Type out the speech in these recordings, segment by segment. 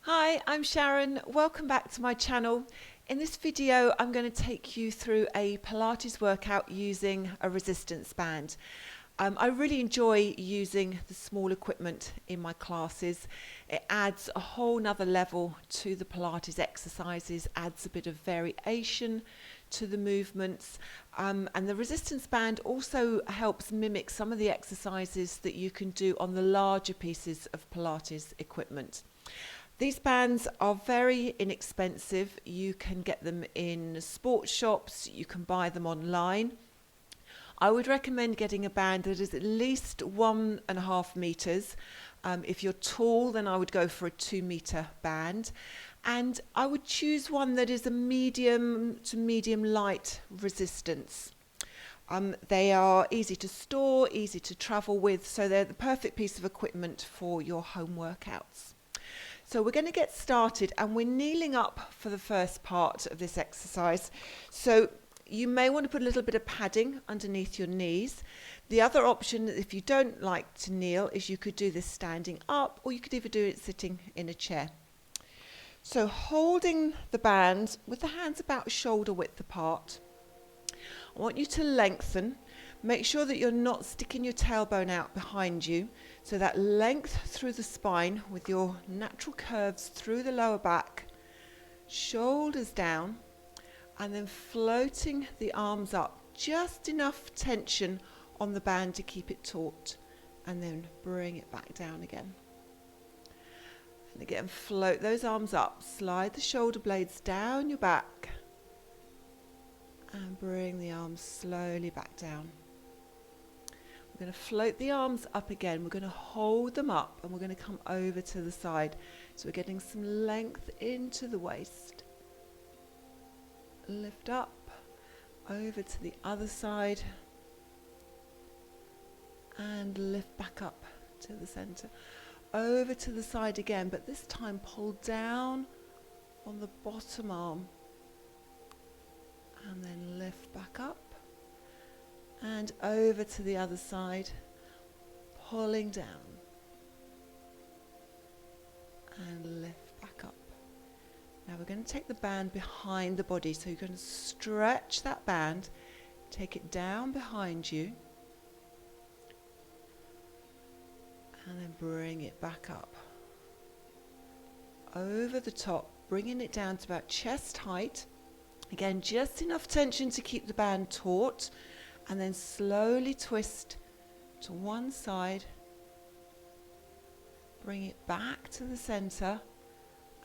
Hi, I'm Sharon. Welcome back to my channel. In this video, I'm going to take you through a Pilates workout using a resistance band. I really enjoy using the small equipment in my classes. It adds a whole nother level to the Pilates exercises, adds a bit of variation to the movements, and the resistance band also helps mimic some of the exercises that you can do on the larger pieces of Pilates equipment. These bands are very inexpensive. You can get them in sports shops, you can buy them online. I would recommend getting a band that is at least 1.5 meters. If you're tall, then I would go for a 2-meter band. And I would choose one that is a medium to medium light resistance. They are easy to store, easy to travel with, so they're the perfect piece of equipment for your home workouts. So we're going to get started, and we're kneeling up for the first part of this exercise. So you may want to put a little bit of padding underneath your knees. The other option, if you don't like to kneel, is you could do this standing up, or you could even do it sitting in a chair. So holding the band with the hands about shoulder width apart, I want you to lengthen. Make sure that you're not sticking your tailbone out behind you. So that length through the spine with your natural curves through the lower back, shoulders down, and then floating the arms up. Just enough tension on the band to keep it taut, and then bring it back down again. And again, float those arms up. Slide the shoulder blades down your back, and bring the arms slowly back down. We're going to float the arms up again. We're going to hold them up, and we're going to come over to the side. So we're getting some length into the waist. Lift up, over to the other side, and lift back up to the center. Over to the side again, but this time pull down on the bottom arm, and then lift back up. And over to the other side, pulling down, and lift back up. Now we're going to take the band behind the body, so you're going to stretch that band, take it down behind you, and then bring it back up. Over the top, bringing it down to about chest height. Again, just enough tension to keep the band taut. And then slowly twist to one side, bring it back to the center,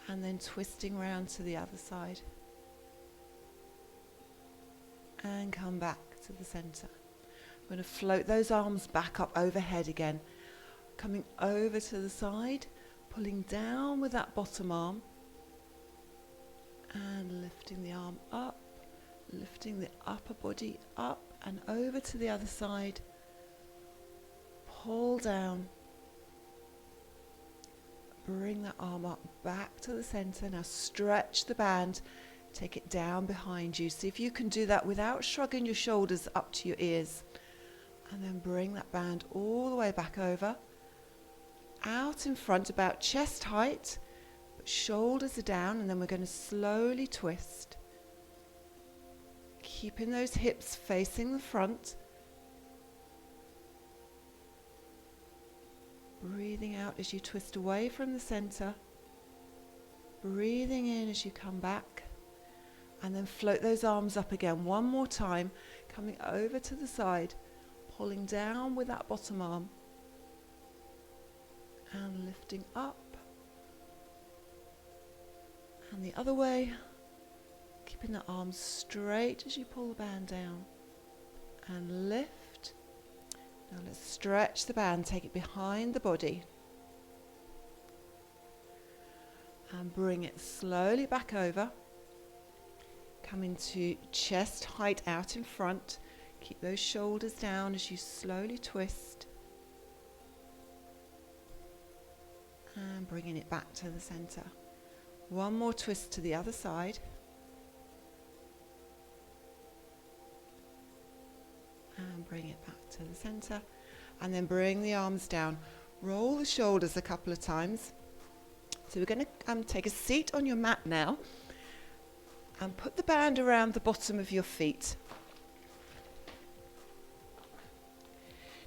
and then twisting round to the other side. And come back to the center. I'm going to float those arms back up overhead again. Coming over to the side, pulling down with that bottom arm, and lifting the arm up, lifting the upper body up, and over to the other side. Pull down. Bring that arm up back to the center. Now stretch the band. Take it down behind you. See if you can do that without shrugging your shoulders up to your ears. And then bring that band all the way back over. Out in front about chest height. But shoulders are down, and then we're going to slowly twist. Keeping those hips facing the front. Breathing out as you twist away from the center. Breathing in as you come back. And then float those arms up again one more time. Coming over to the side. Pulling down with that bottom arm. And lifting up. And the other way. Keeping the arms straight as you pull the band down. And lift. Now let's stretch the band, take it behind the body. And bring it slowly back over. Coming to chest height out in front. Keep those shoulders down as you slowly twist. And bringing it back to the center. One more twist to the other side. And bring it back to the center, and then bring the arms down. Roll the shoulders a couple of times. So we're going to take a seat on your mat now and put the band around the bottom of your feet.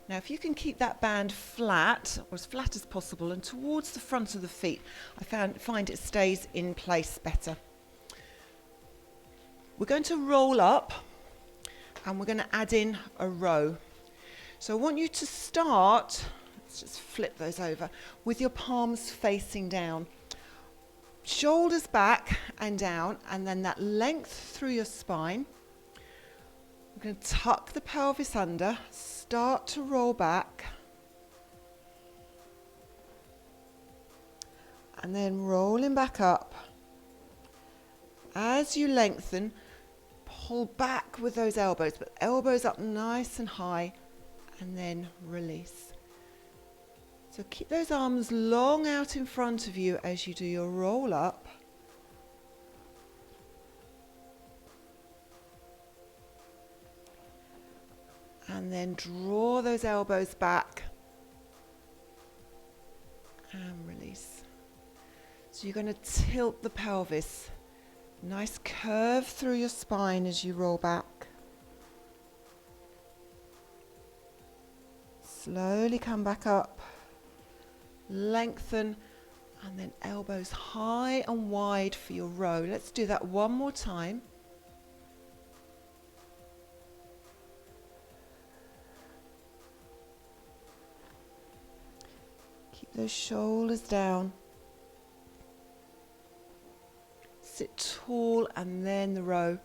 Now if you can keep that band flat, or as flat as possible, and towards the front of the feet, I find it stays in place better. We're going to roll up and we're going to add in a row. So I want you to start, let's just flip those over, with your palms facing down. Shoulders back and down, and then that length through your spine. We're going to tuck the pelvis under, start to roll back, and then rolling back up. As you lengthen, pull back with those elbows, but elbows up nice and high, and then release. So keep those arms long out in front of you as you do your roll up. And then draw those elbows back and release. So you're going to tilt the pelvis. Nice curve through your spine as you roll back. Slowly come back up. Lengthen, and then elbows high and wide for your row. Let's do that one more time. Keep those shoulders down. Sit tall and then the row.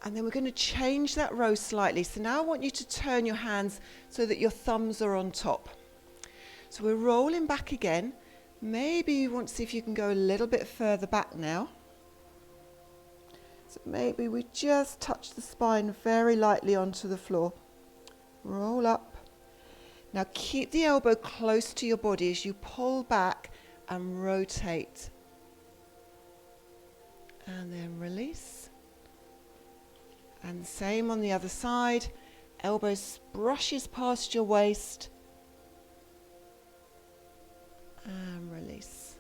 And then we're going to change that row slightly. So now I want you to turn your hands so that your thumbs are on top. So we're rolling back again. Maybe you want to see if you can go a little bit further back now. So maybe we just touch the spine very lightly onto the floor. Roll up. Now keep the elbow close to your body as you pull back and rotate. And then release. And same on the other side. Elbows brushes past your waist. And release.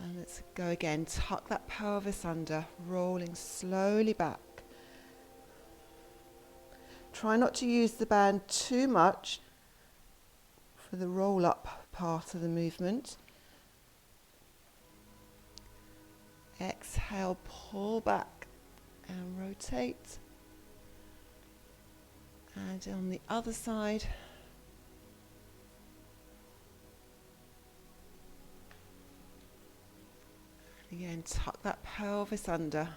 And let's go again. Tuck that pelvis under, rolling slowly back. Try not to use the band too much for the roll up part of the movement. Exhale, pull back and rotate. And on the other side. Again, tuck that pelvis under,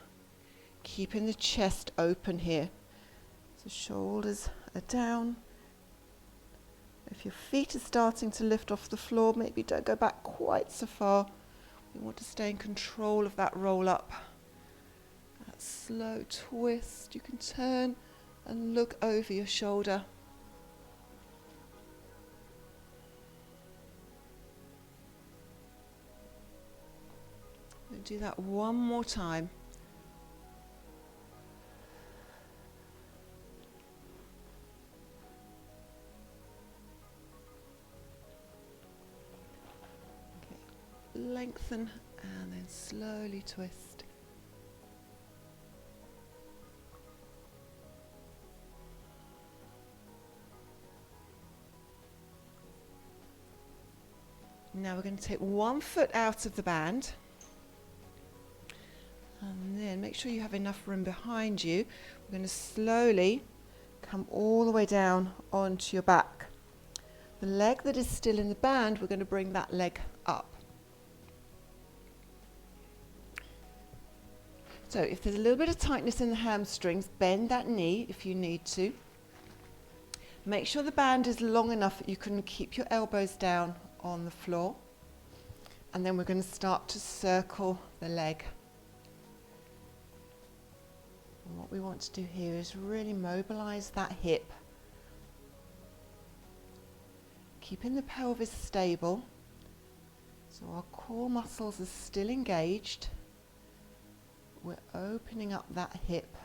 keeping the chest open here. So shoulders are down. If your feet are starting to lift off the floor, maybe don't go back quite so far. We want to stay in control of that roll up. That slow twist. You can turn and look over your shoulder. We'll do that one more time. Okay. Lengthen and then slowly twist. Now we're going to take one foot out of the band. And then make sure you have enough room behind you. We're going to slowly come all the way down onto your back. The leg that is still in the band, we're going to bring that leg up. So if there's a little bit of tightness in the hamstrings, bend that knee if you need to. Make sure the band is long enough that you can keep your elbows down on the floor. And then we're going to start to circle the leg. And what we want to do here is really mobilize that hip. Keeping the pelvis stable. So our core muscles are still engaged. We're opening up that hip.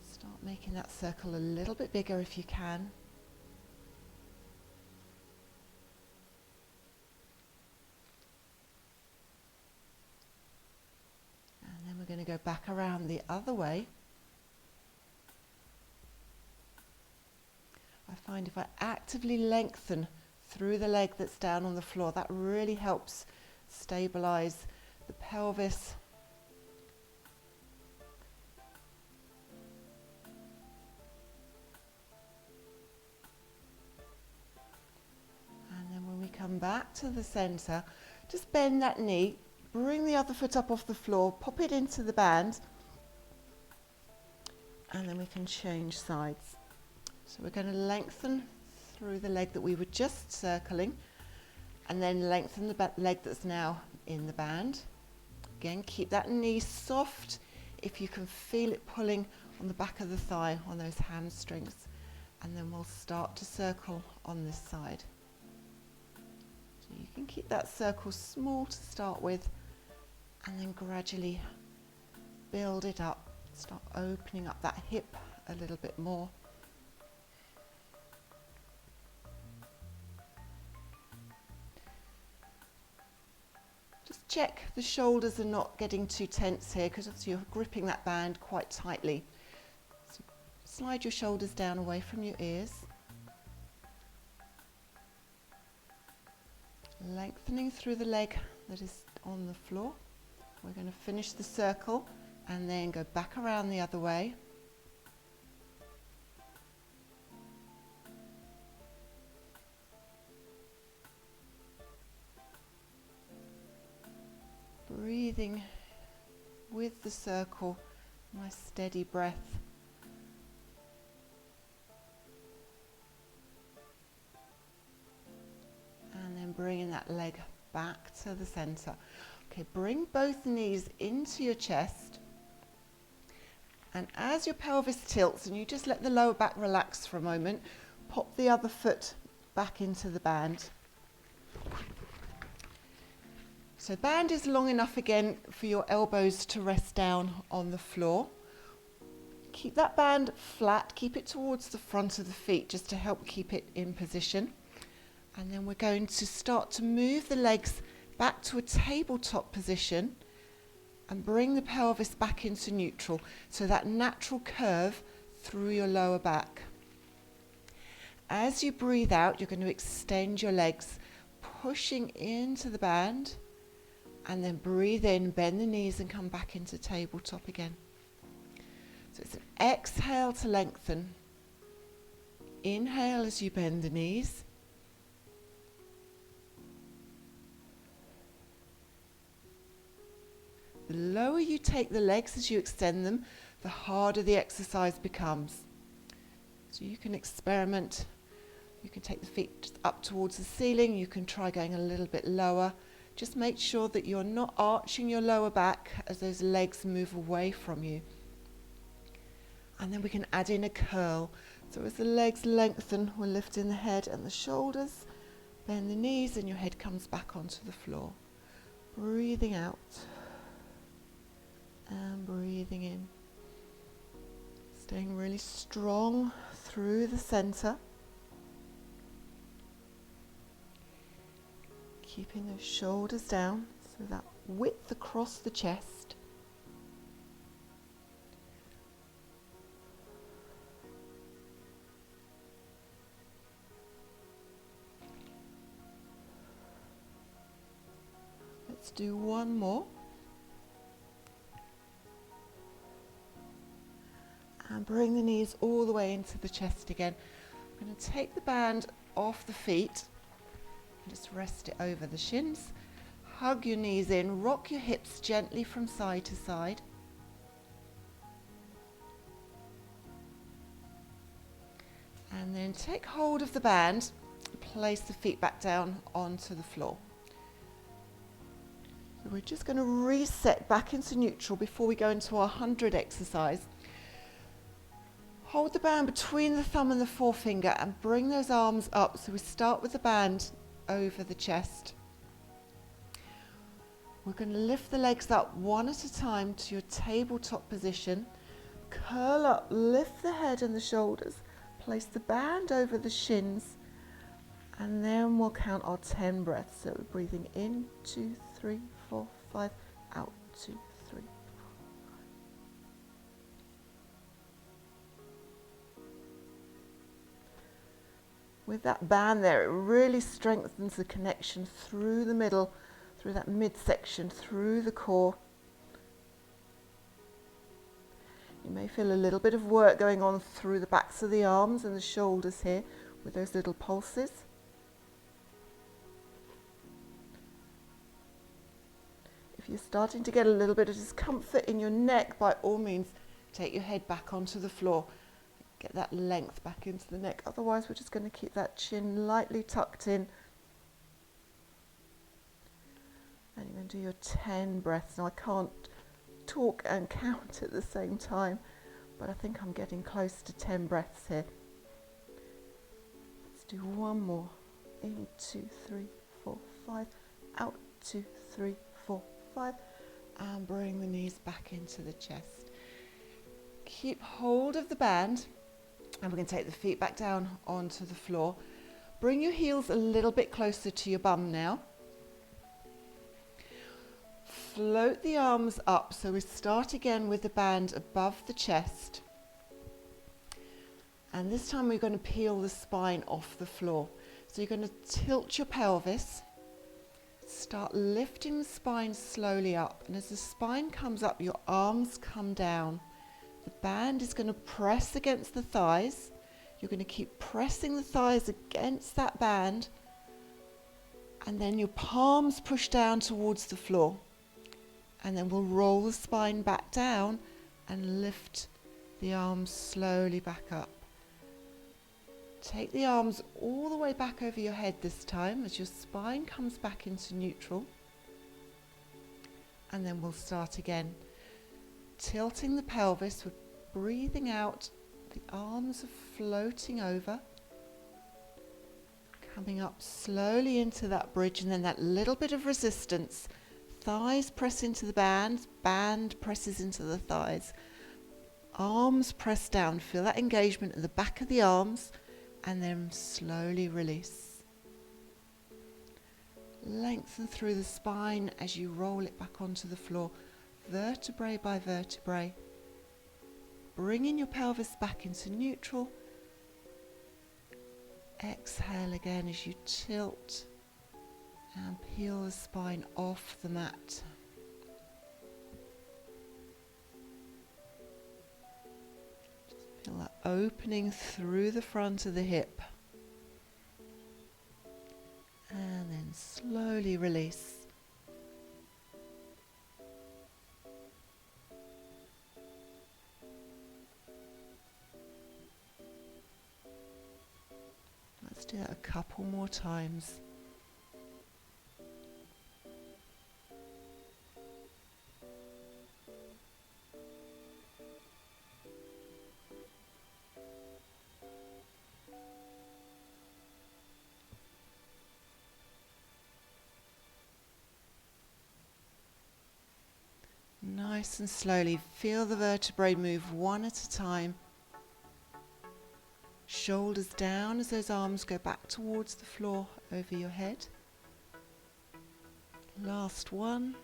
Start making that circle a little bit bigger if you can. way. I find if I actively lengthen through the leg that's down on the floor, that really helps stabilize the pelvis. And then when we come back to the center, just bend that knee, bring the other foot up off the floor, pop it into the band, and then we can change sides. So we're going to lengthen through the leg that we were just circling, and then lengthen the leg that's now in the band. Again, keep that knee soft if you can feel it pulling on the back of the thigh, on those hamstrings. And then we'll start to circle on this side. So you can keep that circle small to start with, and then gradually build it up. Start opening up that hip a little bit more. Just check the shoulders are not getting too tense here, because obviously you're gripping that band quite tightly. So slide your shoulders down away from your ears. Lengthening through the leg that is on the floor. We're going to finish the circle and then go back around the other way. Breathing with the circle, nice steady breath. And then bringing that leg back to the center. Okay, bring both knees into your chest. And as your pelvis tilts and you just let the lower back relax for a moment, pop the other foot back into the band. So band is long enough again for your elbows to rest down on the floor. Keep that band flat, keep it towards the front of the feet just to help keep it in position. And then we're going to start to move the legs back to a tabletop position and bring the pelvis back into neutral, so that natural curve through your lower back. As you breathe out, you're going to extend your legs, pushing into the band, and then breathe in, bend the knees and come back into tabletop again. So it's an exhale to lengthen. Inhale as you bend the knees. The lower you take the legs as you extend them, the harder the exercise becomes. So you can experiment. You can take the feet up towards the ceiling. You can try going a little bit lower. Just make sure that you're not arching your lower back as those legs move away from you. And then we can add in a curl. So as the legs lengthen, we're lifting the head and the shoulders. Bend the knees and your head comes back onto the floor. Breathing out. And breathing in. Staying really strong through the center. Keeping those shoulders down, so that width across the chest. Let's do one more. And bring the knees all the way into the chest again. I'm going to take the band off the feet and just rest it over the shins. Hug your knees in, rock your hips gently from side to side. And then take hold of the band, place the feet back down onto the floor. So we're just going to reset back into neutral before we go into our 100 exercise. Hold the band between the thumb and the forefinger and bring those arms up. So we start with the band over the chest. We're going to lift the legs up one at a time to your tabletop position. Curl up, lift the head and the shoulders. Place the band over the shins. And then we'll count our 10 breaths. So we're breathing in, 2, 3, 4, 5, out, 2, 3, 4, 5. with that band there, it really strengthens the connection through the middle, through that midsection, through the core. You may feel a little bit of work going on through the backs of the arms and the shoulders here with those little pulses. If you're starting to get a little bit of discomfort in your neck, by all means, take your head back onto the floor. Get that length back into the neck. Otherwise, we're just going to keep that chin lightly tucked in. And you're going to do your 10 breaths. Now, I can't talk and count at the same time, but I think I'm getting close to 10 breaths here. Let's do one more. In, 2, 3, 4, 5. Out, 2, 3, 4, 5. And bring the knees back into the chest. Keep hold of the band. And we're going to take the feet back down onto the floor. Bring your heels a little bit closer to your bum now. Float the arms up. So we start again with the band above the chest. And this time we're going to peel the spine off the floor. So you're going to tilt your pelvis. Start lifting the spine slowly up. And as the spine comes up, your arms come down. The band is going to press against the thighs. You're going to keep pressing the thighs against that band. And then your palms push down towards the floor. And then we'll roll the spine back down and lift the arms slowly back up. Take the arms all the way back over your head this time as your spine comes back into neutral. And then we'll start again. Tilting the pelvis, we're breathing out, the arms are floating over, coming up slowly into that bridge, and then that little bit of resistance, thighs press into the band, band presses into the thighs, arms press down, feel that engagement at the back of the arms, and then slowly release. Lengthen through the spine as you roll it back onto the floor, vertebrae by vertebrae. Bringing your pelvis back into neutral. Exhale again as you tilt and peel the spine off the mat. Just feel that opening through the front of the hip. And then slowly release. Let's do that a couple more times. Nice and slowly, feel the vertebrae move one at a time. Shoulders down as those arms go back towards the floor over your head. Last one.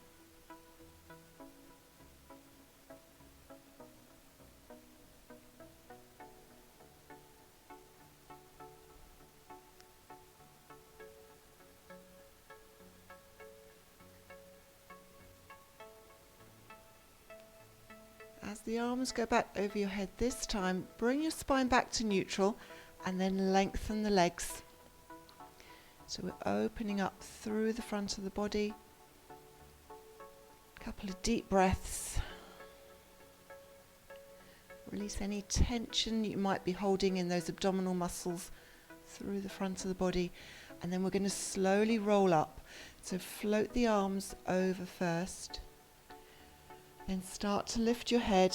As the arms go back over your head this time, bring your spine back to neutral and then lengthen the legs. So we're opening up through the front of the body. A couple of deep breaths. Release any tension you might be holding in those abdominal muscles through the front of the body. And then we're going to slowly roll up. So float the arms over first. Then start to lift your head.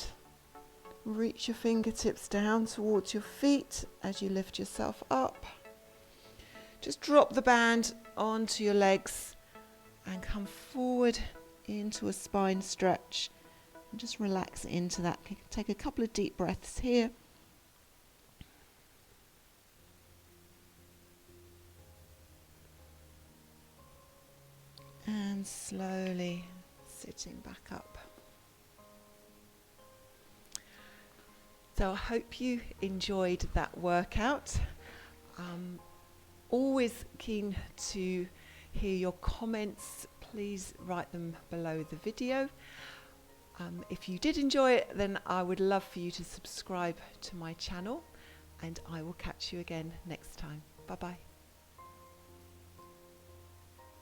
Reach your fingertips down towards your feet as you lift yourself up. Just drop the band onto your legs and come forward into a spine stretch. And just relax into that. Take a couple of deep breaths here. And slowly sitting back up. So I hope you enjoyed that workout. always keen to hear your comments. Please write them below the video. If you did enjoy it, then I would love for you to subscribe to my channel, and I will catch you again next time. Bye bye.